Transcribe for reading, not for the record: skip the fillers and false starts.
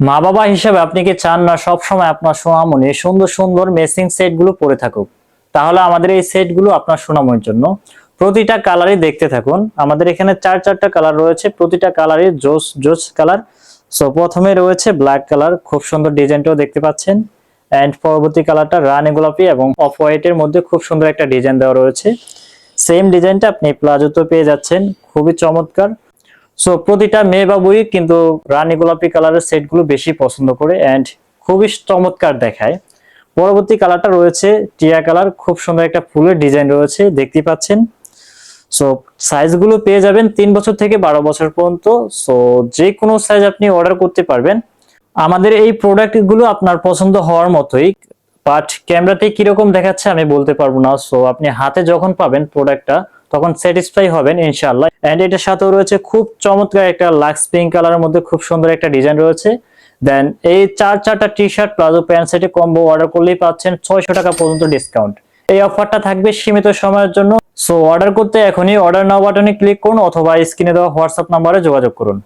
মা বাবা হিসেবে আপনি কি চান না সব সময় আপনার সোনামণি সুন্দর সুন্দর ম্যাচিং সেট গুলো পরে থাকুক? তাহলে আমাদের এই সেট গুলো আপনার সোনামণির জন্য। প্রতিটা কালারই দেখতে থাকুন। আমাদের এখানে চারটা কালার রয়েছে, প্রতিটা কালারই জোস জোস কালার। সো প্রথমে রয়েছে ব্ল্যাক কালার, খুব সুন্দর ডিজাইনটাও দেখতে পাচ্ছেন। এন্ড পরবর্তী কালারটা রানী গোলাপি এবং অফ হোয়াইট এর মধ্যে খুব সুন্দর একটা ডিজাইন দেওয়া রয়েছে। সেম ডিজাইনটা আপনি প্লাজোতে পেয়ে যাচ্ছেন, খুবই চমৎকার। সো প্রতিটা মেয়ে বাবুই কিন্তু রানী গোলাপি কালারের সেট গুলো বেশি পছন্দ করে এন্ড খুবই চমৎকার দেখায়। পরবর্তী কালারটা রয়েছে টিয়া কালার, খুব সুন্দর একটা ফুলের ডিজাইন রয়েছে, দেখতে পাচ্ছেন। সো সাইজ গুলো পেয়ে যাবেন 3 বছর থেকে 12 বছর পর্যন্ত। সো যে কোনো সাইজ আপনি অর্ডার করতে পারবেন। আমাদের এই প্রোডাক্ট গুলো আপনার পছন্দ হওয়ার মতোই, বাট ক্যামেরাতে কিরকম দেখাচ্ছে আমি বলতে পারবো না। সো আপনি হাতে যখন পাবেন প্রোডাক্টটা তখন স্যাটিসফাই হবেন ইনশাআল্লাহ। এন্ড এটার সাথেও রয়েছে খুব চমৎকার একটা লাক্স পিঙ্ক কালারের মধ্যে খুব সুন্দর একটা ডিজাইন রয়েছে। দেন এই চারটা টি শার্ট প্লাজো প্যান্ট সেটে কম্বো অর্ডার করলেই পাচ্ছেন 600 টাকা পর্যন্ত ডিসকাউন্ট। এই অফারটা থাকবে সীমিত সময়ের জন্য। সো অর্ডার করতে এখনই অর্ডার নাও বাটনে ক্লিক করুন অথবা স্ক্রিনে দেওয়া হোয়াটসঅ্যাপ নাম্বারে যোগাযোগ করুন।